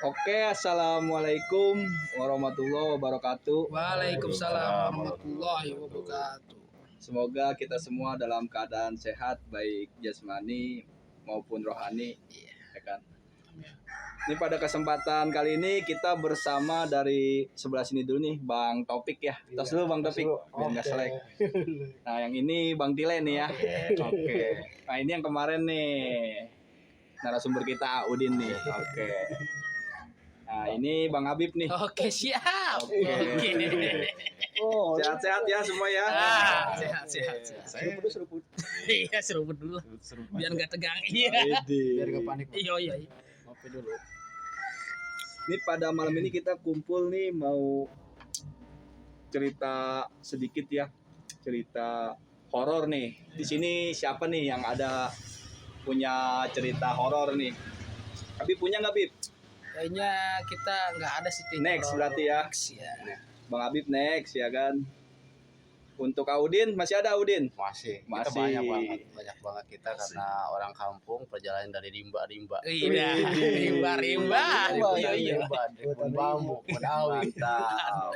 Oke, assalamualaikum warahmatullahi wabarakatuh. Waalaikumsalam warahmatullahi wabarakatuh. Semoga kita semua dalam keadaan sehat, baik jasmani maupun rohani, ya kan? Ini pada kesempatan kali ini kita bersama dari sebelah sini dulu nih, Bang Topik ya. Tos dulu Bang Topik, biar nggak selek. Nah yang ini Bang Tile nih ya. Oke. Nah ini yang kemarin nih narasumber kita Udin nih. Oke. Nah ini Bang Habib nih. Oke, siap. Oke. Sehat-sehat ya semua ya. Sehat. Seruput. Iya, seruput dulu. Biar nggak tegang. Iya. Biar nggak panik. Iya. Ngopi dulu. Ini pada malam ini kita kumpul nih mau cerita sedikit ya, cerita horor nih. Di sini siapa nih yang ada punya cerita horor nih? Habib punya nggak Bib? Kayaknya kita nggak ada sih. Next berarti ya. Bang Habib next ya kan. Untuk Audin masih ada Audin? Masih. Masih. Kita banyak banget kita karena orang kampung perjalanan dari rimba. Iya. Rimba. Iya. Dari bambu, menawi. Mantap.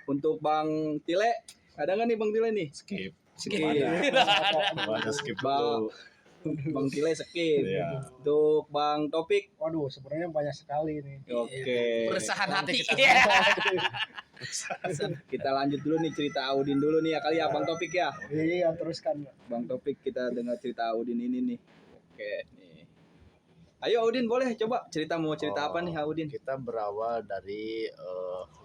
Untuk Bang Tile, ada nggak nih Bang Tile nih? Skip. Ada skip Bang, Bang Tile skip. Iya. Untuk Bang Topik. Waduh, sebenarnya banyak sekali nih. Oke. Peresahan hati. Kita lanjut dulu nih cerita Audin dulu nih ya kali ya Bang Topik ya. Iya, teruskan. Bang Topik kita dengar cerita Audin ini nih. Oke nih. Ayo Audin boleh coba mau cerita apa nih Audin? Kita berawal dari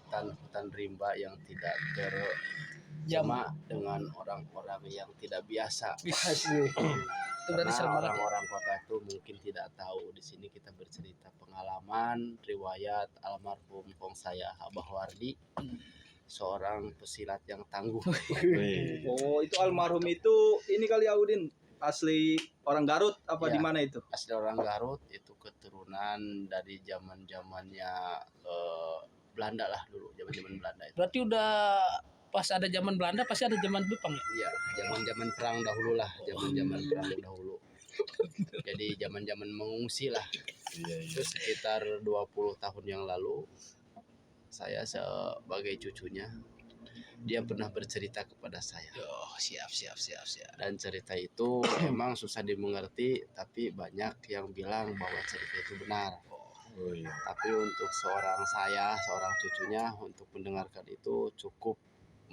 hutan rimba yang tidak terjama dengan orang-orang yang tidak biasa. Asli. Itu berarti serem banget ya. Orang-orang kota itu mungkin tidak tahu. Di sini kita bercerita pengalaman, riwayat almarhum Kong saya Abah Wardi, seorang pesilat yang tangguh. Oh itu almarhum itu ini kali Audin asli orang Garut apa Ya. di mana itu? Asli orang Garut, itu keturunan dari zamannya Belanda lah dulu, zaman Belanda itu. Berarti udah pas ada zaman Belanda pasti ada zaman Jepang ya? Iya, zaman perang dahulu lah, zaman perang dahulu. Jadi zaman mengungsi lah. Itu sekitar 20 tahun yang lalu, saya sebagai cucunya, dia pernah bercerita kepada saya. Oh, siap. Dan cerita itu memang susah dimengerti, tapi banyak yang bilang bahwa cerita itu benar. Tapi untuk seorang cucunya, untuk mendengarkan itu cukup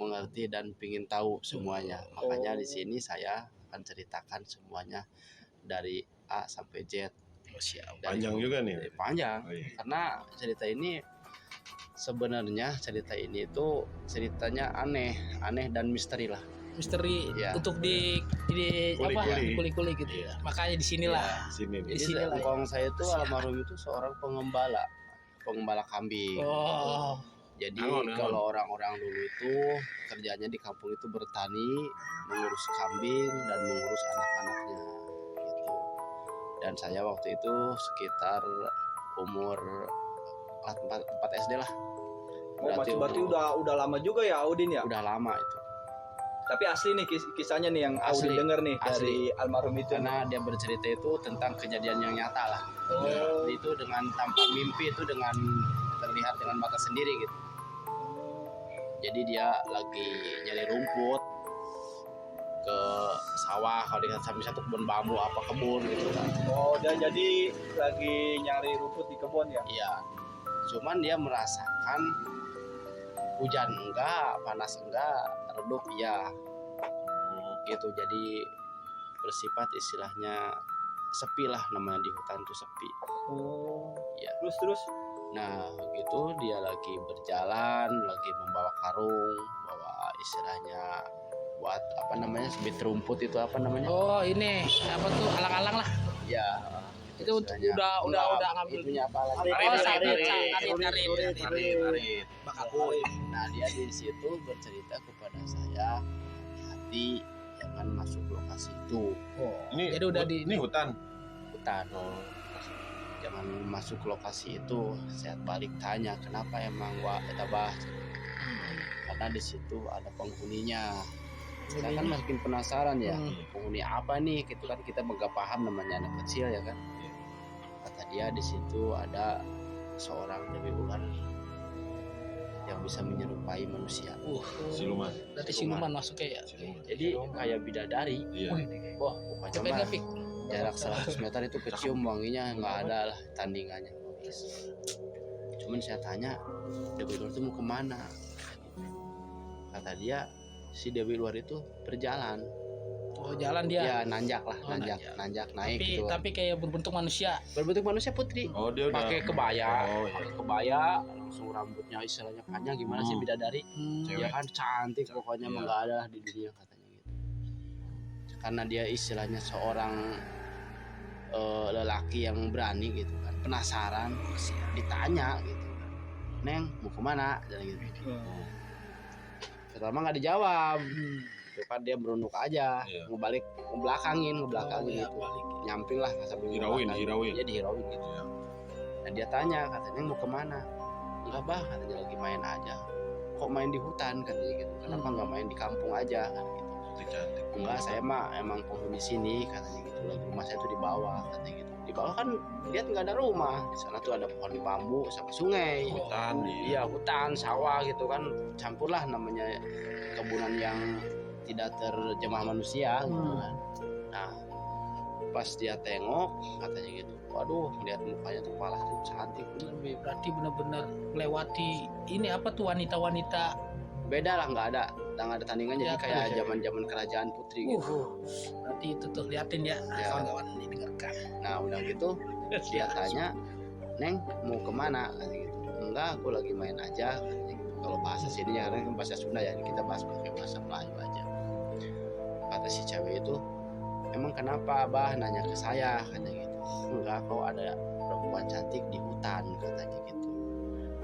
mengerti dan ingin tahu semuanya. Makanya di sini saya akan ceritakan semuanya dari A sampai Z. Siap. Panjang juga nih. Panjang. Oh, iya. Karena cerita ini itu ceritanya aneh dan misteri lah. Misteri Ya. untuk di kuli-kuli gitu ya. Makanya di sinilah. Sini nih. Di Jadi sini lah ya. engkong saya itu almarhum itu seorang pengembala kambing. Oh. Jadi Angon. kalau orang-orang dulu itu kerjanya di kampung itu bertani, mengurus kambing dan mengurus anak-anaknya gitu. Dan saya waktu itu sekitar umur 4 SD lah. Berarti udah lama juga ya Audin ya? Udah lama itu. Tapi asli nih kisahnya nih yang Asli. Audin denger nih Asli. dari almarhum itu. Karena dia bercerita itu tentang kejadian yang nyata lah. Oh. Itu dengan tanpa mimpi, itu dengan terlihat dengan mata sendiri gitu. Jadi dia lagi nyari rumput ke sawah, kalau di samping satu kebun bambu apa kebun gitu kan. Oh, dia jadi lagi nyari rumput di kebun ya? Iya. Cuman dia merasakan hujan enggak, panas enggak, redup ya. Gitu. Jadi bersifat istilahnya sepi lah, namanya di hutan tuh sepi. Oh. Ya. Terus. Nah gitu dia lagi berjalan, lagi membawa karung, bawa istilahnya buat apa namanya, sebit rumput itu apa namanya? Oh, ini apa tuh alang-alang lah. Ya Itu istilahnya. udah ngambil. Itunya apa lagi? Tarit. Nah dia di situ bercerita kepada saya, hati-hati jangan masuk lokasi itu, Jadi udah ini hutan. hutan. Jangan masuk ke lokasi itu. Saya balik tanya, kenapa emang Wak Etabah? Karena di situ ada penghuninya. Kita kan makin penasaran ya, penghuni apa nih, gitu kan kita nggak paham namanya anak kecil ya kan. Kata dia di situ ada seorang dewi ular yang bisa menyerupai manusia. Siluman. Berarti siluman masuknya ya. Jadi kayak bidadari. Iya. Wah, pokoknya Coba mah Pik. jarak 100 meter itu kecium wanginya, nggak ada lah tandingannya. Cuman saya tanya, dewi ular itu mau kemana? Kata dia, si dewi ular itu berjalan. Oh, jalan dia. Ya nanjak lah, Oh, nanjak naik Tapi gitu. tapi kayak berbentuk manusia. Berbentuk manusia putri. Oh, dia udah Pakai kebaya, Oh, iya. pakai kebaya, langsung rambutnya istilahnya panjang gimana sih bidadari? Cewek. Dia kan cantik pokoknya Iya. mah nggak ada lah di dunia katanya gitu. Karena dia istilahnya seorang lelaki yang berani gitu kan, penasaran, ditanya gitu, Neng mau kemana? Dan gitu. Pertama nggak dijawab, depan dia merunduk aja, Iya. ngebelakangin Oh, ya, gitu, balik. nyamping lah sambil Hirauin. ngebelakangin. Dia dihirauin gitu. Iya. Dan dia tanya, katanya mau kemana? Enggak bah, katanya lagi main aja. Kok main di hutan katanya gitu? Kenapa nggak main di kampung aja? Kan gitu. Cantik. Enggak, saya mah emang penghuni sini katanya gitu. Lagi rumah saya tuh di bawah katanya gitu. Di bawah kan lihat nggak ada rumah. Di sana tuh ada pohon bambu sama sungai. Hutan. Iya, hutan, sawah gitu kan. Campur lah namanya kebunan yang tidak terjemah manusia gitu kan. Nah, pas dia tengok katanya gitu, waduh, lihat mukanya tuh malah tuh cantik bener. Berarti benar-benar melewati ini apa tuh wanita-wanita. Beda lah, nggak ada tandingan, jadi Ya, kayak zaman kerajaan putri gitu. Berarti itu tuh liatin ya, Ya. kawan-kawan didengarkan. Nah udah gitu dia tanya, Neng mau kemana? Katanya gitu. Enggak, aku lagi main aja katanya gitu. Kalau bahasa sini ya, karena kan bahasa Sunda ya, kita bahas pakai bahasa Melayu aja. Kata si cewek itu, emang kenapa Abah nanya ke saya? Katanya gitu. Enggak, kau ada perempuan cantik di hutan katanya gitu.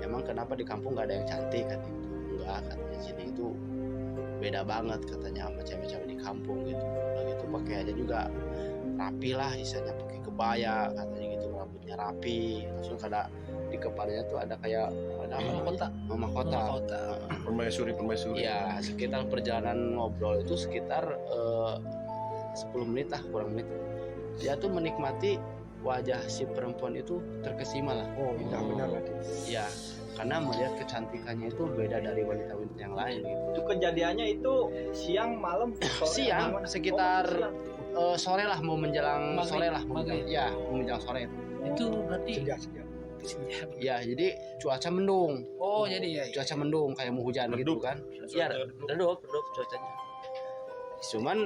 Emang kenapa di kampung nggak ada yang cantik? Katanya gitu. Enggak, katanya sini itu beda banget katanya sama cewek-cewek di kampung gitu. Udah gitu pakaiannya juga rapi lah, istilahnya pakai kebaya katanya gitu, rambutnya rapi, langsung ada di kepalanya tuh ada kayak ada Mahkota. mahkota. Mahkota. Permaisuri. Iya, sekitar perjalanan ngobrol itu sekitar 10 menit lah, kurang menit. Dia tuh menikmati wajah si perempuan itu terkesima lah. Oh, indah benar berarti. Iya, karena melihat kecantikannya itu beda dari wanita-wanita yang lain gitu. Itu kejadiannya itu siang malam sore, Siang, gimana? sekitar Oh, sore lah, mau menjelang Maghrib, sore lah, maghrib. ya mau menjelang sore. Itu berarti Sejak. Ya, jadi cuaca mendung, oh jadi ya. cuaca mendung kayak mau hujan gitu Redup. kan. Iya, redup cuacanya. Cuman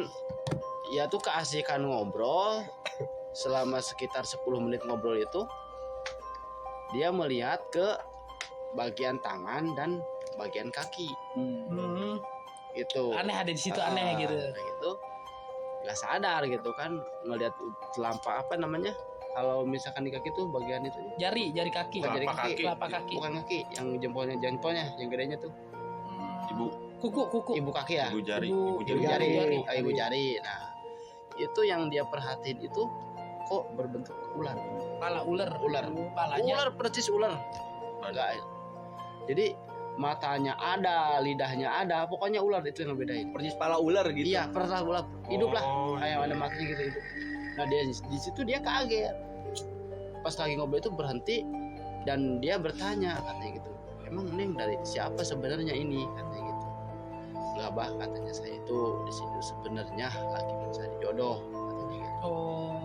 ya tuh keasikan ngobrol selama sekitar 10 menit ngobrol itu, dia melihat ke bagian tangan dan bagian kaki gitu. Aneh ada di situ aneh gitu. Kayak gitu nggak sadar gitu kan, ngelihat telampak apa namanya, kalau misalkan di kaki tuh bagian itu Jari kaki. bukan jari Telapak kaki, kaki. Telapak kaki. bukan kaki, yang jempolnya yang gedenya tuh Ibu. Kuku. ibu kaki ya, Ibu jari. Ibu ibu jari. jari, ibu jari. Nah itu yang dia perhatiin itu kok berbentuk ular, Kepala ular. Kepalanya. ular persis ular. Enggak. Jadi matanya ada, lidahnya ada, pokoknya ular itu yang ngebedain. persis pala ular gitu. Iya, pernah ular hidup lah, Oh, kayak ada matanya gitu hidup. Nah dia di situ dia kaget. Pas lagi ngobrol itu berhenti dan dia bertanya katanya gitu, emang Neng dari siapa sebenarnya ini, katanya gitu. Enggak bah, katanya saya itu di situ sebenarnya lagi mencari jodoh katanya gitu. Oh.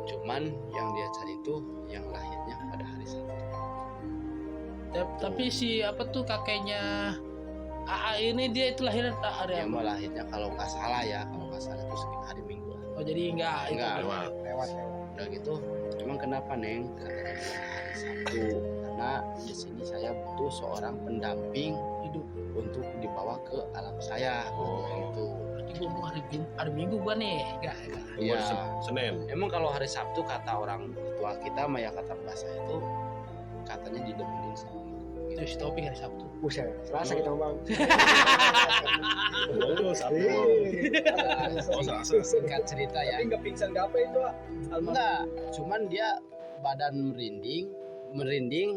Cuman yang dia cari itu yang lahirnya pada hari Sabtu. Tapi si apa tuh kakeknya AA ini dia itu lahir hari Yang apa? mau lahirnya kalau nggak salah itu sekitar hari Minggu lah. Oh jadi enggak itu. Enggak. Lewat. Udah gitu, emang kenapa Neng? Katanya bilang hari Sabtu, karena di sini saya butuh seorang pendamping Hidup. untuk dibawa ke alam saya. Gitu. Berarti gua mau hari Minggu gua nih. Enggak. Iya. Senin. Emang kalau hari Sabtu kata orang tua kita, maya kata bahasa itu katanya didemenin sama Itu si Topik hari Sabtu. Buset, Selasa kita bang. Oh, Sabtu. Oh, Selasa. singkat cerita ya. Tapi nggak pingsan nggak apa itu, Pak? Enggak, cuman dia badan merinding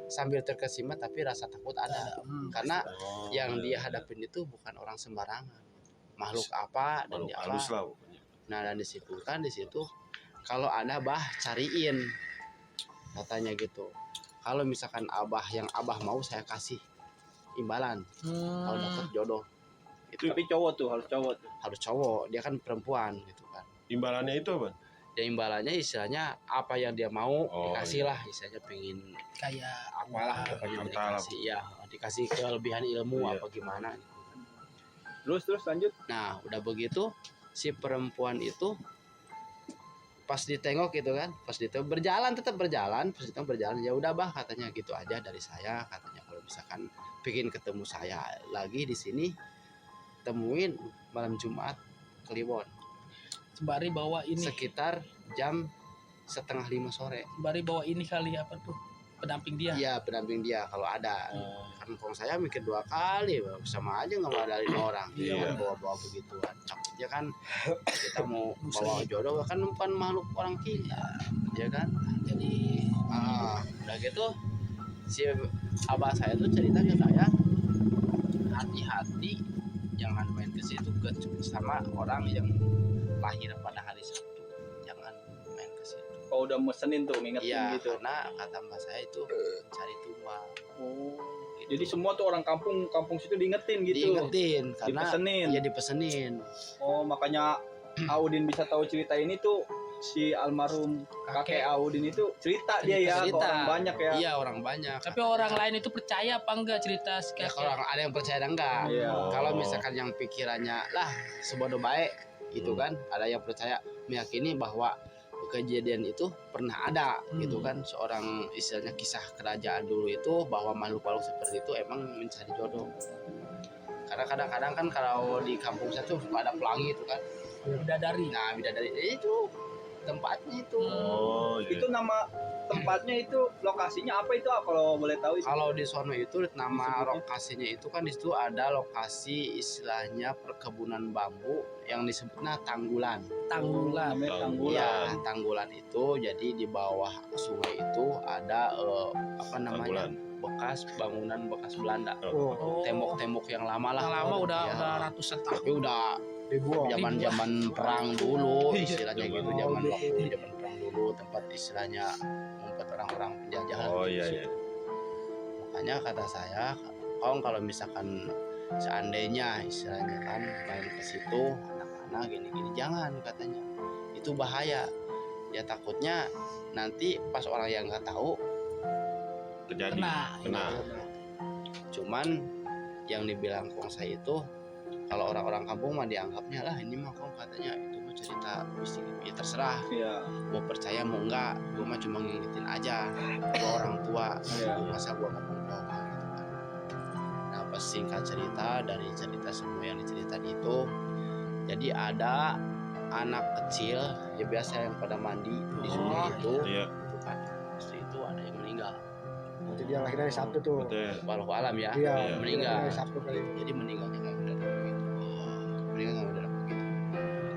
sambil terkesima tapi rasa takut ada. Karena Oh, yang iya. dia hadapin itu bukan orang sembarangan. makhluk apa dan Makhluk di apa. halus lah pokoknya. Nah dan di situ kalau ada bah cariin katanya gitu. Kalau misalkan abah yang abah mau saya kasih imbalan kalau dapat jodoh. Itu Tapi cowok tuh harus cowok tuh. harus cowok, dia kan perempuan gitu kan. Imbalannya itu apa? Ya imbalannya istilahnya apa yang dia mau Oh, dikasih lah, istilahnya pengen kayak apalah pokoknya Mantap. dikasih ya, dikasih kelebihan ilmu Iya. apa gimana gitu. Terus lanjut. Nah udah begitu si perempuan itu pas ditengok gitu kan, pas ditengok tetap berjalan, pas ditengok berjalan, ya udah bah katanya gitu aja dari saya katanya, kalau misalkan pengen ketemu saya lagi di sini temuin malam Jumat Kliwon sembari bawa ini, sekitar jam 4:30 sore. sembari bawa ini kali apa tuh pendamping dia. Iya pendamping dia kalau ada. Kan kalau saya mikir 2 kali, sama aja nggak modalin orang. Iya. Bawa begituan. Takutnya kan kita mau bawa jodoh kan bukan makhluk orang kita, ya kan. Jadi Udah gitu si abah saya tuh cerita ke saya, hati-hati jangan main ke situ sama orang yang lahir pada hari Sabtu. Jangan main ke situ. Oh udah mesenin tuh ngingetin Iya, gitu. karena kata mbak saya itu mencari tumbal. Oh. Gitu. Jadi semua tuh orang kampung situ diingetin gitu. Diingetin karena Dipesenin. ya dipesenin. Oh makanya Audin bisa tahu cerita ini tuh si almarhum kakek Audin itu cerita dia ya ke Cerita. orang banyak ya. Iya orang banyak. tapi orang lain itu percaya apa enggak cerita si Ya, kakek? kalau ada yang percaya dan enggak. Iya. Kalau misalkan yang pikirannya lah sebodoh baik itu kan, ada yang percaya meyakini bahwa kejadian itu pernah ada gitu kan, seorang istilahnya kisah kerajaan dulu itu bahwa makhluk-makhluk seperti itu emang mencari jodoh. Karena kadang-kadang kan kalau di kampung saya tuh suka ada pelangi itu kan. Bidadari. Nah bidadari itu tempatnya itu. Oh, iya. Itu nama tempatnya itu lokasinya apa itu kalau boleh tahu itu? Kalau di sono itu nama Disebutnya? lokasinya itu kan di situ ada lokasi istilahnya perkebunan bambu yang disebutnya Tanggulan. Tanggulan. Namanya Tanggulan. Iya, Tanggulan itu jadi di bawah sungai itu ada apa namanya? Tanggulan. Bekas bangunan bekas Belanda. Oh, Oh, Tembok-tembok yang lama lah. yang lama udah Ya. ratusan tahun. Tapi udah ribuan. zaman-zaman perang dulu istilahnya Zaman gitu, dulu. zaman waktu zaman perang dulu, tempat istilahnya ngumpet orang-orang penjajah. Oh di iya situ. iya. Makanya kata saya, kalau misalkan seandainya istilahnya kan main ke situ anak-anak gini-gini jangan katanya, itu bahaya. Ya takutnya nanti pas orang yang nggak tahu Terjadi. Kena. cuman yang dibilang kong saya itu kalau orang-orang kampung mah dianggapnya lah ini mah kong katanya itu mah cerita mistik, ya terserah Iya. mau percaya mau enggak, gue mah cuma ngingetin aja gua orang tua. Iya. Masa gua ngomong gitu kan. Nah pas singkat cerita dari cerita semua yang diceritain itu, jadi ada anak kecil ya biasa yang pada mandi di sungai itu, Iya. itu kan pasti itu ada yang meninggal. Berarti dia lahir dari Sabtu tuh. Betul. Walau alam ya, Iya, meninggal. dari Sabtu kali. Jadi meninggalnya nggak mendadak begitu. Meninggal nggak mendadak begitu.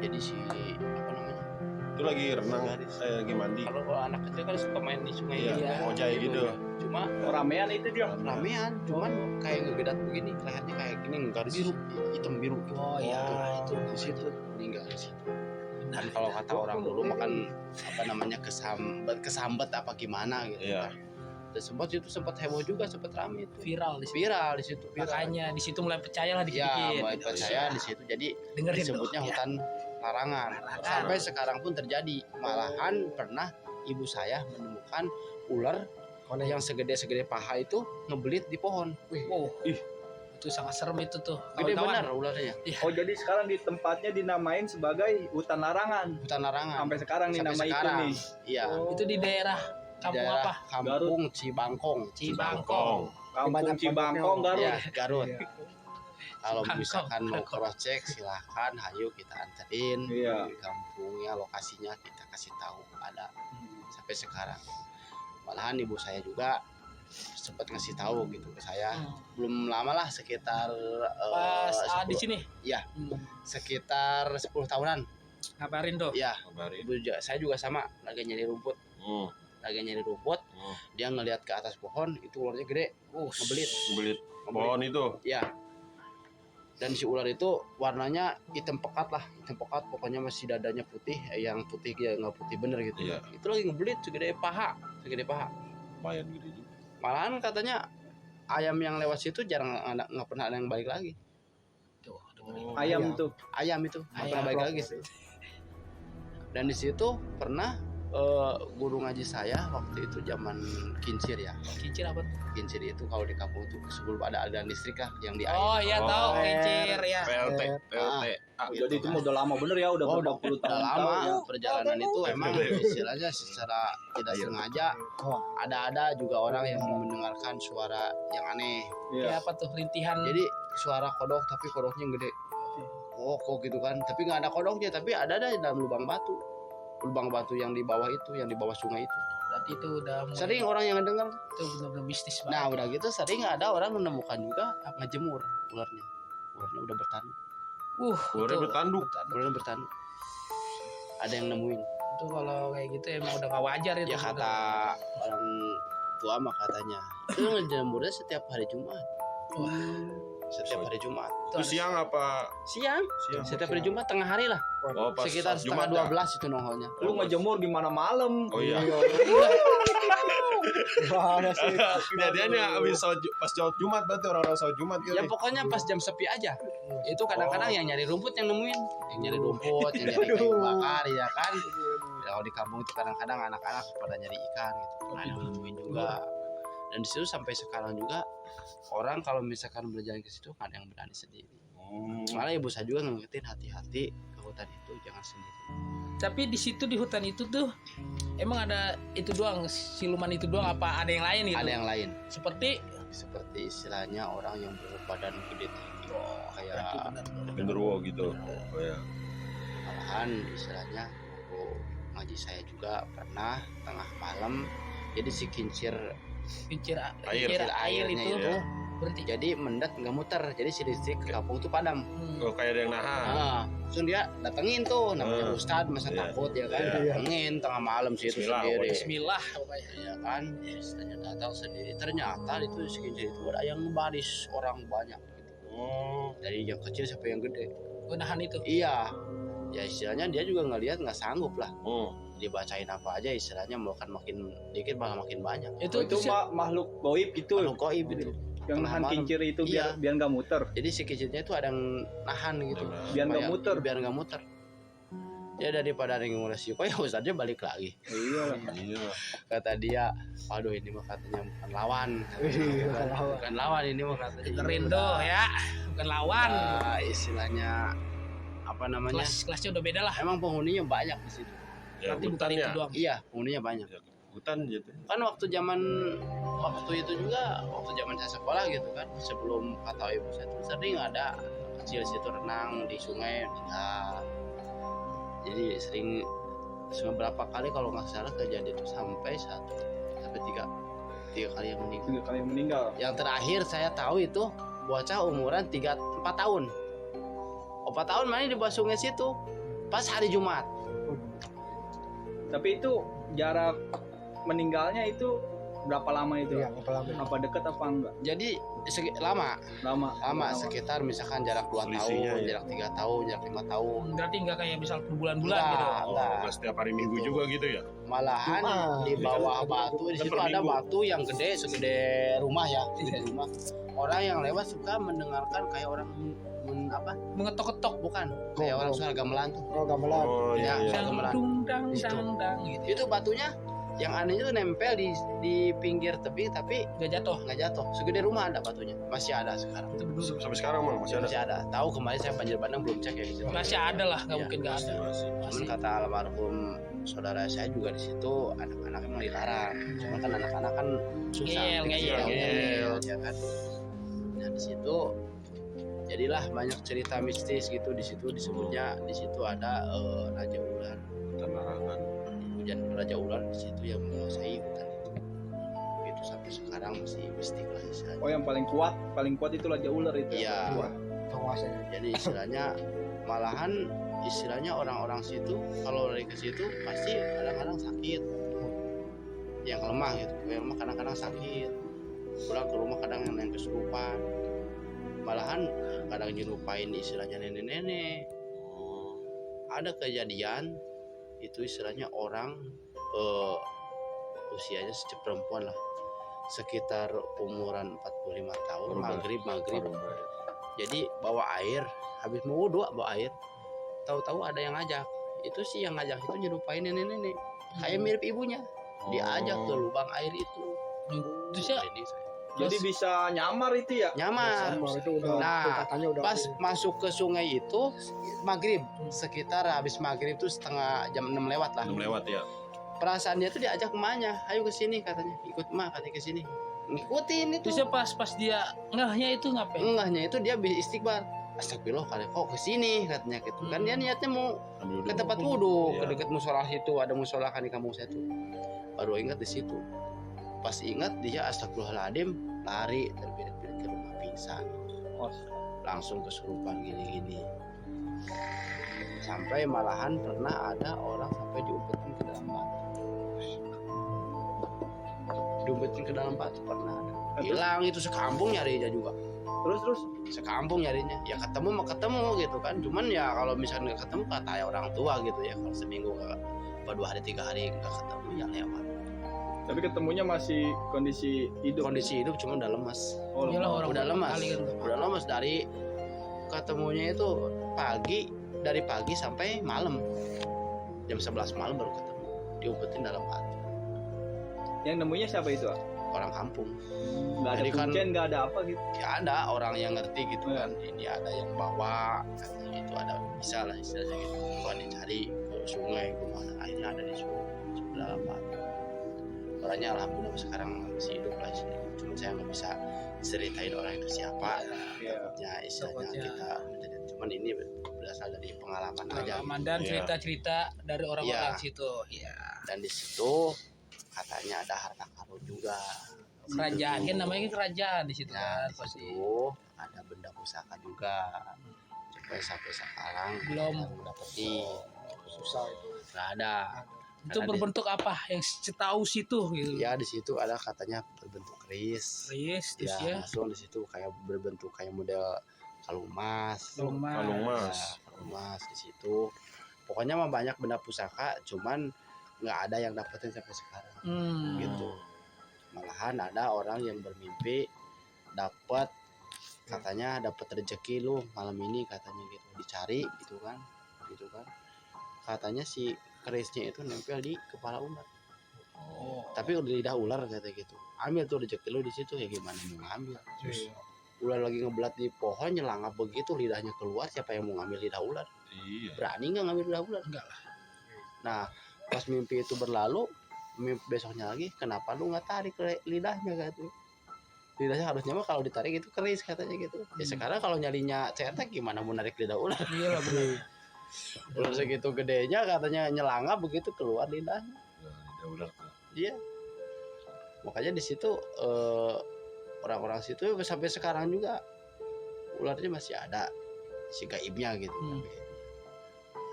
Jadi si apa namanya? Itu lagi renang, Garis. lagi mandi. Kalau anak kecil kan suka main di sungai Iya, gitu kan. ngojay gitu. Cuma Ramean itu dia. ramean, cuman kayak ngegedat begini, lehernya kayak gini, garis biru, hitam biru. Oh ya itu Di situ meninggal di situ. Kan kalau kata orang dulu makan apa namanya kesambet apa gimana gitu. Iya. Dan sempat heboh juga, sempat rame itu. viral di situ. Viral di situ. Makanya di situ mulai percaya lah Ya, dikit-dikit. mulai percaya di situ. Jadi Dengerin disebutnya dong, ya. hutan larangan. Sampai sekarang pun terjadi. Malahan pernah ibu saya menemukan ular yang segede-segede paha itu ngebelit di pohon. Wow. Itu sangat serem itu tuh. Gede Kawan-kawan. benar ularnya. Oh jadi sekarang di tempatnya dinamain sebagai hutan larangan. Hutan larangan. Sampai sekarang nih Sampai nama sekarang. itu nih. Iya. Oh. Itu di daerah kampung Daerah apa? Kampung Cibangkong. Cibangkong. Kampung Banyak Cibangkong Garut. Ya, Garut. Iya. Kalau Cibangkong. misalkan mau cross check silahkan, hayu kita anterin Iya. di kampungnya, lokasinya kita kasih tahu ada sampai sekarang. Malahan ibu saya juga sempat ngasih tahu gitu ke saya. Belum lama lah sekitar Pas 10 di sini. Iya. Sekitar 10 tahunan. Ngabarin tuh. Ya, Kabarin. saya juga sama lagi nyari rumput. Lagi nyari rumput, dia ngelihat ke atas pohon itu ularnya gede, ngebelit. Belit pohon itu. Ya. Dan si ular itu warnanya hitam pekat lah, hitam pekat, pokoknya masih dadanya putih, yang putih ya nggak putih bener gitu. Iya. Itu lagi ngebelit segede paha. Lumayan gede juga. Malahan katanya ayam yang lewat situ jarang ada, nggak pernah ada yang balik lagi. Tuh, dengerin. Ayam Ayam. tuh. Ayam itu nggak Ayam. pernah balik lagi sih. Dan di situ pernah guru ngaji saya waktu itu zaman kincir ya. Kincir apa tuh? Kincir itu kalau di kampung tuh sebelum ada aliran listrik lah yang di air. Oh iya Oh. tahu kincir ya. PLT. Jadi itu mau udah lama bener ya, udah berapa puluh Udah tahun. lama ya. perjalanan itu emang istilahnya secara tidak sengaja Oh, ada juga orang yang mendengarkan suara yang aneh. Iya. Ya apa tuh rintihan. Jadi suara kodok tapi kodoknya gede. Oh kok gitu kan, tapi nggak ada kodoknya, tapi ada dalam lubang batu yang di bawah itu, yang di bawah sungai itu. Berarti itu udah mulai- Sering orang yang dengar. itu benar-benar mistis banget. Nah udah gitu sering ada orang menemukan juga ngejemur ularnya udah bertanduk. Ularnya itu bertanduk. Ularnya bertanduk. Ada yang nemuin. Itu kalau kayak gitu emang udah gak wajar itu. Ya kata orang tua mah katanya itu ngejemurnya setiap hari Jumat. Setiap hari Jumat. Itu siang apa? Siang. Setiap hari Jumat tengah hari lah. Oh, pas Sekitar setengah Jumat, 12 itu nongolnya. Lu ngejemur gimana malam? Oh iya. gimana sih? Kejadiannya habis pas sholat Jumat berarti orang-orang sholat Jumat Ya kali. pokoknya pas jam sepi aja. Itu kadang-kadang yang nyari rumput yang nemuin, yang nyari rumput, yang nyari kayu bakar ya kan. Ya, kalau di kampung itu kadang-kadang anak-anak pada nyari ikan gitu. Nah, yang nemuin juga. Dan di situ sampai sekarang juga orang kalau misalkan berjalan ke situ nggak ada yang berani sendiri. Malah ibu saya juga ngingetin hati-hati ke hutan itu jangan sendiri. Tapi di situ di hutan itu tuh emang ada itu doang, siluman itu doang apa ada yang lain gitu? Ada yang lain. Seperti Istilahnya orang yang berbadan gede tinggi. Kayak Genderuwo gitu. Oh ya. malahan istilahnya guru ngaji saya juga pernah tengah malam jadi si kincir kincir Air. airnya itu itu berhenti. jadi mendat nggak muter jadi si listrik ke kampung itu padam. Oh kayak ada yang nahan. Nah, langsung dia datengin tuh namanya Ustad masa Iya. takut ya kan Iya. datengin tengah malam sih itu Bismillah, sendiri Bismillah pokoknya. ya kan istilahnya datang sendiri ternyata itu si kincir itu ada yang baris orang banyak gitu. Oh. Dari yang kecil sampai yang gede. Menahan itu. Iya ya istilahnya dia juga ngelihat nggak sanggup lah Oh. dibacain apa aja istilahnya mau kan makin dikit malah makin banyak Itu makhluk goib gitu makhluk goib itu yang nahan malam. kincir itu biar Iya. biar nggak muter. jadi si kincirnya itu ada yang nahan gitu Biar nggak Supaya- muter. biar nggak muter ya daripada ada yang nguras ya Ustadznya balik lagi Iya lah. Iya. kata dia aduh ini mah katanya bukan lawan Bukan lawan. bukan lawan ini mah katanya Dengerin tuh ya, bukan lawan. Nah, istilahnya apa namanya Kelasnya udah beda lah. emang penghuninya banyak di situ Ya, Berarti bukan hutan itu ya. doang. iya penghuninya banyak Hutan gitu. kan waktu itu juga waktu zaman saya sekolah gitu kan sebelum kata ibu saya tuh sering ada kecil situ renang di sungai meninggal jadi sering beberapa kali kalau nggak salah kejadian itu sampai tiga kali yang meninggal 3 kali yang meninggal. yang terakhir saya tahu itu bocah umuran 4 tahun 4 tahun main di bawah sungai situ pas hari Jumat. Tapi itu jarak meninggalnya itu berapa lama itu? Iya, apalagi. Apa deket apa enggak? Jadi lama Lama. sekitar misalkan jarak 2 Selisihnya, tahun, ya. jarak 3 tahun, jarak 5 tahun. Berarti nggak kayak misal berbulan-bulan Enggak, gitu. Oh, enggak. nggak setiap hari Minggu Gitu. juga gitu ya? Malahan di bawah batu di Kan situ per ada minggu. batu yang gede segede rumah ya, segede rumah. Orang yang lewat suka mendengarkan kayak orang Mengetok-ketok bukan kayak orang suara gamelan tuh. Oh, gamelan. Oh Ya, iya. suara gamelan. dung dang Di situ. dang dang gitu. Itu batunya yang anehnya tuh nempel di pinggir tebing tapi Nggak jatuh. nggak jatuh. Segede rumah ada batunya. Masih ada sekarang. Itu dulu. Sampai sekarang mah masih ada. Masih ada. Tahu kemarin saya banjir bandang belum cek ya di situ. Masih ada lah, nggak Iya, mungkin nggak ada. Masih. Cuman Masih. kata almarhum saudara saya juga di situ anak-anak emang dilarang. Cuma kan anak-anak kan susah, Ngeyel, ya kan. Nah di situ jadilah banyak cerita mistis gitu di situ disebutnya di situ ada raja ular. Hutan larangan. Hujan raja ular di situ yang menguasai hutan itu. Itu sampai sekarang masih mistik lah istilahnya. Oh, yang paling kuat itu raja ular itu. Iya. Wah, Penguasanya. Jadi istilahnya malahan istilahnya orang-orang situ kalau lari ke situ pasti kadang-kadang sakit yang lemah gitu yang lemah kadang-kadang sakit pulang ke rumah kadang yang kesurupan malahan kadang nyerupain istilahnya nenek-nenek. Ada kejadian itu istilahnya orang usianya sejak perempuan lah, sekitar umuran 45 tahun, maghrib. Jadi bawa air, habis mau wudhu bawa air, tahu-tahu ada yang ngajak. Itu sih yang ngajak itu nyerupain nenek-nenek, kayak mirip ibunya, diajak ke lubang air itu. Terus ya Jadi bisa nyamar itu ya? Nyamar. Sama itu udah Nah, katanya udah pas masuk ke sungai itu maghrib, sekitar habis maghrib itu setengah jam 6 lewat lah. 6 lewat ya. Perasaan dia tuh diajak emaknya, ayo ke sini katanya, ikut emak katanya ke sini. Ngikutin itu. terus ya pas dia ngahnya itu ngapain? Enggaknya itu dia habis istighfar. Astagfirullah kali kok ke sini katanya gitu. Kan dia niatnya mau Ambil ke dulu. tempat wudhu, Iya. ke dekat musola situ, ada musola kan di kampung saya tuh. Baru ingat di situ. Pas ingat dia astagfirullahaladzim, lari terbirit-birit ke rumah pingsan. Langsung kesurupan gini-gini. Sampai malahan pernah ada orang sampai diumpetin ke dalam batu. Diumpetin ke dalam batu pernah ada. Hilang itu sekampung nyarinya juga. Terus Sekampung nyarinya. Ya ketemu mah ketemu gitu kan. Cuman ya kalau misalnya nggak ketemu kata ya orang tua gitu ya. Kalau seminggu apa 2 hari 3 hari nggak ketemu ya lewat. tapi ketemunya masih kondisi hidup. Kondisi hidup cuma udah lemas. Oh, Iyalah, orang Udah lemas. kali kan. Udah lemas dari ketemunya itu dari pagi sampai malam. Jam 11 malam baru ketemu. Diumpetin dalam batu. Yang nemunya siapa itu? Orang kampung. Nggak ada Jadi kan- kuncen, nggak ada apa gitu. Ya ada orang yang ngerti gitu kan. Ini ada yang bawa katanya itu ada bisa lah istilahnya gitu. Kalau dicari ke sungai kemana akhirnya ada di sungai sebelah batu. Orangnya alhamdulillah sekarang masih hidup lah istilahnya. Cuma saya nggak bisa ceritain orang itu siapa. Iya. Ya istilahnya Takutnya. kita menjadi- cuman ini berasal dari pengalaman aja. Pengalaman dan Iya. cerita-cerita dari orang-orang Iya. situ. Ya. Dan di situ katanya ada harta karun juga. Kerajaan kan namanya kan kerajaan di situ Nah, kan di pasti. situ ada benda pusaka juga. Supaya sampai sekarang Belum. dapetin. susah itu. Nggak ada. Itu Karena berbentuk apa yang setahu situ gitu. Ya di situ ada katanya berbentuk keris. Keris terus Ya, ya. langsung di situ kayak berbentuk kayak model kalung emas. Kalung emas. Kalung emas. Ya, kalung emas di situ. Pokoknya mah banyak benda pusaka, cuman nggak ada yang dapetin sampai sekarang. Gitu. Malahan ada orang yang bermimpi dapat katanya dapat rezeki lu malam ini katanya gitu, dicari gitu kan. Katanya si kerisnya itu nempel di kepala ular. Oh. Tapi udah lidah ular kata gitu. Ambil tuh rezeki lu di situ ya gimana mau ngambil. Ular lagi ngebelat di pohon nyelangap begitu lidahnya keluar, siapa yang mau ngambil lidah ular? Iya. Berani nggak ngambil lidah ular? Enggak lah. Nah, pas mimpi itu berlalu, mimpi besoknya lagi, kenapa lu nggak tarik lidahnya gitu? Lidahnya harusnya mah kalau ditarik itu keris katanya gitu. Ya sekarang kalau nyalinya cetek gimana mau narik lidah ular? Iya lah benar. Ular segitu gedenya katanya nyelangap begitu keluar lidahnya. Udah ular tuh. Iya. Makanya di situ orang-orang situ sampai sekarang juga ularnya masih ada si gaibnya gitu.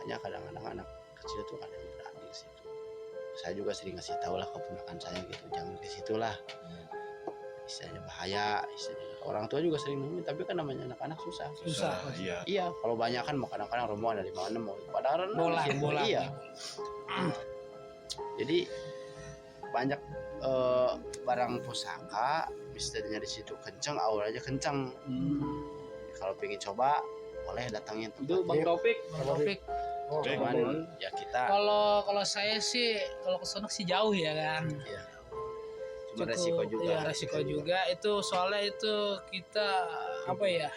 Hanya kadang-kadang anak kecil tuh ada yang berani ke situ. Saya juga sering ngasih tahu lah ke keponakan saya gitu, jangan ke situ lah. Istilahnya bahaya, istilahnya. Orang tua juga sering ngomongin, tapi kan namanya anak-anak susah. Susah. Iya. Iya, kalau banyak kan mau kadang-kadang rombongan dari mana mau padahal Bola, di situ, bola. iya. Jadi banyak barang pusaka misalnya di situ kenceng, auranya kenceng. Kalau pengen coba boleh datangin Itu tempat. Bang Taufik. Bang Taufik. Oh, Oke. Cuman ya kita Kalau saya sih kalau ke sono sih jauh ya kan. ya, cuma Cukup, resiko juga. Iya, resiko juga itu soalnya itu kita apa ya?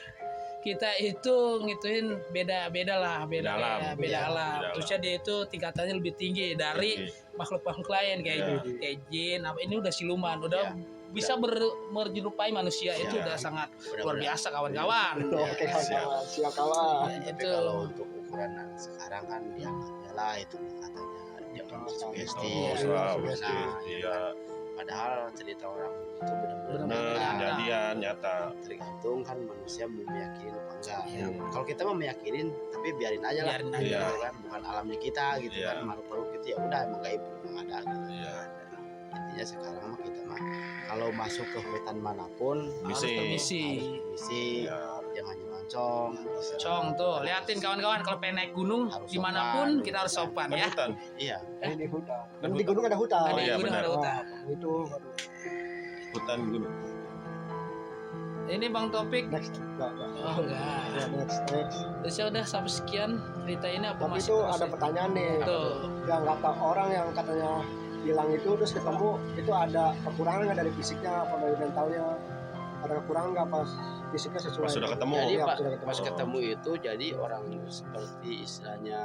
Kita itu ngituin beda lah, Beda alam. beda Beda alam. alam. Terusnya dia itu tingkatannya lebih tinggi dari Oke. makhluk-makhluk lain kayak Iya. kayak jin. Apa ini udah siluman, udah Iya. bisa menyerupai manusia itu Iya. udah sangat Benar-benar. luar biasa kawan-kawan. Oke, kawan. Siap kawan. Tapi Itu kalau untuk ukuran sekarang kan dianggapnya lah itu katanya dia sugesti. Oh, Iya. iya. Padahal cerita orang itu benar-benar Benar-benar nyata. nyata. Kejadian nyata. Tergantung kan manusia mau meyakini apa enggak. Iya. Kalau kita mau meyakinin tapi biarin aja lah. Biarin aja. Gitu kan bukan alamnya kita gitu Iya. kan makhluk-makhluk itu ya udah emang gaib emang ada gitu. Iya. Intinya sekarang mah kita mah kalau masuk ke hutan manapun Misi. permisi. harus permisi. Iya. jangan nyelonong. Cong tuh, liatin kawan-kawan kalau pengen naik gunung Harus dimanapun sopan, kita harus sopan Kan ya. hutan. Iya, Ini di hutan. Kan Di gunung ada hutan. Ada Oh, iya, gunung benar. ada hutan. Itu aduh. Hutan gunung. Ini Bang Topik. Next. Enggak. Oh enggak. Ya, next. Terus ya udah sampai sekian cerita ini apa Tapi masih itu terus ada ya? pertanyaan nih. Tuh. Yang kata orang yang katanya hilang itu terus ketemu itu ada kekurangan nggak dari fisiknya apa dari mentalnya? Ada kekurangan nggak pas fisiknya sesuai? Pas sudah ketemu. jadi Iya, Pak, sudah ketemu. pas ketemu itu jadi orang seperti istilahnya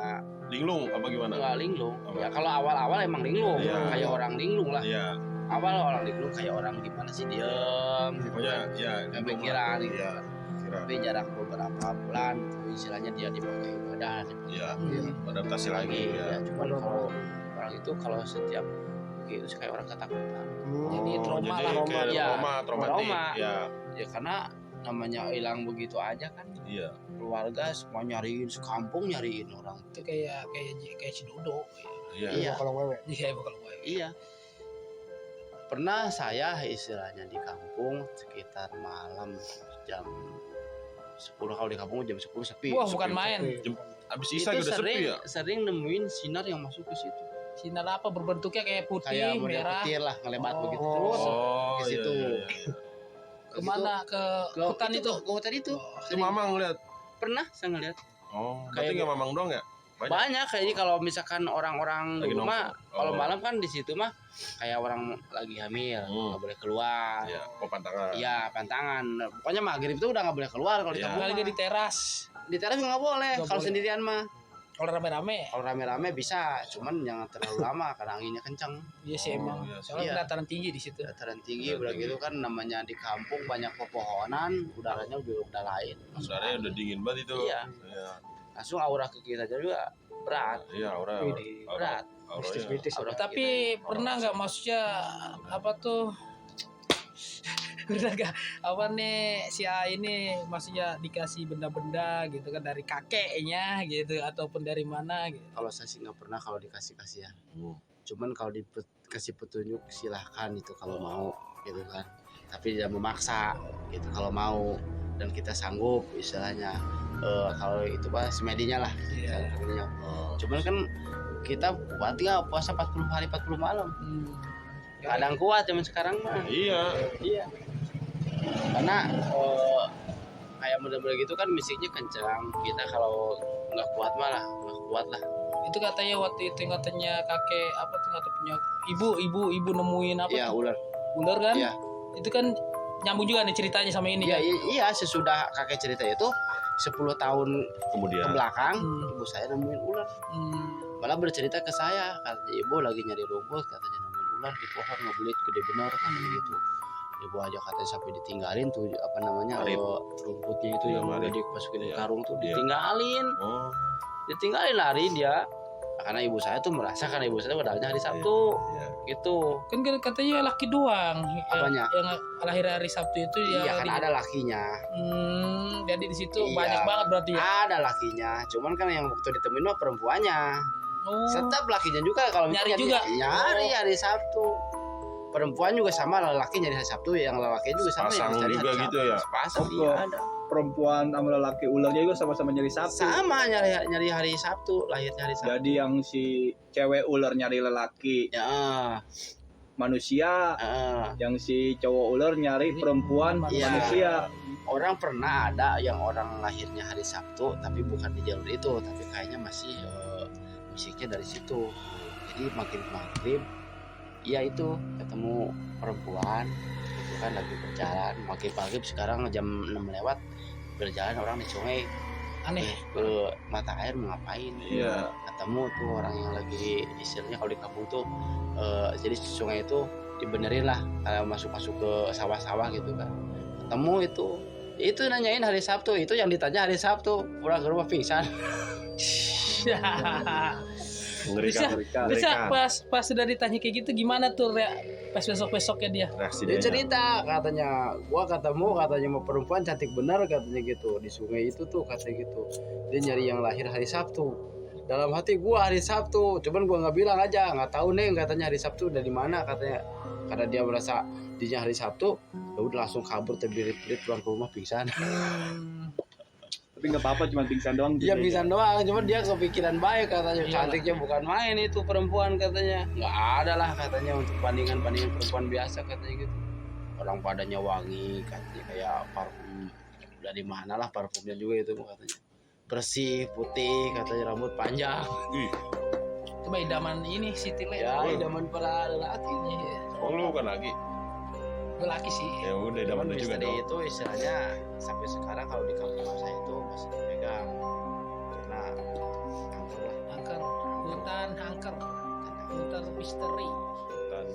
Linglung apa gimana? nggak linglung. Apa? Ya kalau awal-awal emang linglung, Iya. kayak orang linglung lah. Iya. Awal orang linglung kayak orang gimana sih diem, gitu Pokoknya kan. ya Kayak linglung pikiran lah. gitu. Iya. Kira. Tapi jarak beberapa bulan, itu istilahnya dia dipakai ibadah, Iya. Hmm. Adaptasi lagi ya. ya. Cuman kalau orang itu kalau setiap begitu kayak orang ketakutan. Jadi Oh, trauma Jadi lah. kayak Iya. traumatik. Trauma. Ya. Ya karena namanya hilang begitu aja kan, Iya. keluarga semua nyariin, sekampung nyariin orang. Itu kayak si Dodo. Iya. Iya. kalau wewe. Iya bukan gue. Iya. Pernah saya istilahnya di kampung sekitar malam jam 10, kalau di kampung jam 10 sepi. Wah Sepi. bukan main. Abis isa Itu udah sepi ya. sering nemuin sinar yang masuk ke situ. Sinar apa berbentuknya kayak putih, Kayak model merah. petir lah, ngelebat Oh. begitu terus. Oh, ke iya, situ. iya, iya. Kemana? Ke Ke hutan itu? Ke hutan itu. Oh, Itu mamang ngeliat. Pernah saya ngeliat. Oh, Kayak berarti nggak mamang dong ya? Banyak kayaknya kalau misalkan orang-orang Lagi dulu mah nongkrong. kalau Oh. malam kan di situ mah kayak orang lagi hamil, nggak boleh keluar. Iya, oh pantangan. Iya, pantangan. Pokoknya maghrib itu udah nggak boleh keluar kalau di Iya. kampung. Kali mah. di teras. Di teras nggak boleh. Nggak Kalau boleh. sendirian mah. Kalau rame-rame. Kalau rame-rame bisa, cuman jangan terlalu lama karena anginnya kencang. Iya sih Oh, emang. iya. Soalnya Iya. dataran tinggi di situ. Dataran tinggi Dataran udah tinggi. gitu kan namanya di kampung banyak pepohonan, udaranya udah lain. Udaranya udah dingin banget itu. Iya. Iya. Langsung aura ke kita juga berat. Iya, aura. Widih. Berat. Auranya. Mistis-mistis. Aura Tapi kita. pernah nggak maksudnya apa tuh? Pernah nggak apa nih si A ini maksudnya dikasih benda-benda gitu kan dari kakeknya gitu ataupun dari mana gitu. Kalau saya sih nggak pernah kalau dikasih-kasih ya. Hmm. Cuman kalau dikasih petunjuk silahkan itu kalau mau gitu kan. Tapi tidak memaksa gitu kalau mau dan kita sanggup istilahnya. Kalau itu pas semedinya lah. Iya. Semedinya. Oh. Cuman kan kita kuat nggak puasa 40 hari 40 malam. Hmm. Kadang kuat zaman sekarang mah. Iya. Iya. Karena kayak model-model gitu kan misiknya kencang. Kita kalau nggak kuat malah nggak kuat lah. Itu katanya waktu itu yang katanya kakek apa tuh kata punya ibu nemuin apa Iya tuh? ular. Ular kan? Iya. Itu kan nyambung juga nih ceritanya sama ini Iya, kan? iya sesudah kakek cerita itu 10 tahun ke Kemudian. belakang Hmm. ibu saya nemuin ular. Hmm. Malah bercerita ke saya, katanya ibu lagi nyari rumput, katanya nemuin ular di pohon ngebelit gede benar katanya gitu. Ibu aja katanya sampai ditinggalin tuh apa namanya Arif. rumputnya itu Iya, yang udah Arif. dimasukin di Iya. karung tuh Iya. ditinggalin. Oh. Ditinggalin lari dia. Karena ibu saya tuh merasa karena ibu saya padahal hari Sabtu Iya. gitu. Kan katanya laki doang. Apanya? Yang lahir hari Sabtu itu ya. Iya kan ada lakinya. Jadi di situ Iya. banyak banget berarti ya. Ada lakinya. Cuman kan yang waktu ditemuin mah perempuannya. Oh. Tetap lakinya juga kalau Nyari misalnya juga? nyari hari Sabtu. Perempuan juga sama laki nyari hari Sabtu, yang laki juga sama Sepasang yang cari juga hari gitu Sabtu. ya? Sepasang Oh, iya kok. ada. Perempuan sama lelaki ularnya juga sama-sama nyari Sabtu. Sama nyari hari Sabtu, lahirnya hari Sabtu. Jadi yang si cewek ular nyari lelaki Ya, manusia, yang si cowok ular nyari perempuan Iya. manusia. orang pernah ada yang orang lahirnya hari Sabtu tapi bukan di jalur itu, tapi kayaknya masih musiknya dari situ. Jadi makin maghrib, ya itu ketemu perempuan itu kan lagi berjalan. Makin maghrib sekarang jam 6 lewat berjalan orang di sungai Aneh. ke mata air mau ngapain? Iya. Ketemu tuh orang yang lagi istilahnya kalau di kampung tuh jadi sungai itu dibenerin lah masuk-masuk ke sawah-sawah gitu kan. Ketemu itu nanyain hari Sabtu, itu yang ditanya hari Sabtu, pulang ke rumah pingsan. Mengerikan. Terus ya pas sudah ditanya kayak gitu gimana tuh pas besoknya dia? Reaksi Dia dia. cerita katanya, gua ketemu katanya mau perempuan cantik benar katanya gitu di sungai itu tuh katanya gitu. Dia nyari yang lahir hari Sabtu. dalam hati gua hari Sabtu, cuman gua nggak bilang aja, nggak tahu Neng katanya hari Sabtu dari mana katanya, karena dia merasa dinya hari Sabtu, ya udah langsung kabur terbirit-birit pulang ke rumah pingsan. Tapi nggak apa-apa, cuma pingsan doang. Dia pingsan doang, cuman dia kepikiran baik katanya, Iyalah. cantiknya bukan main itu perempuan katanya, nggak ada lah katanya untuk bandingan perempuan biasa katanya gitu. Orang padanya wangi katanya kayak parfum dari mana lah parfumnya juga itu katanya, bersih putih katanya, rambut panjang. Coba idaman ini Siti Le. Ya idaman para lelaki nih. Oh lu bukan lagi. Gue laki sih. Ya udah idaman Cuman lu juga misteri dong. itu istilahnya sampai sekarang kalau di kampung saya itu masih dipegang karena angker lah, Angker. Hutan angker. Hutan misteri. Dan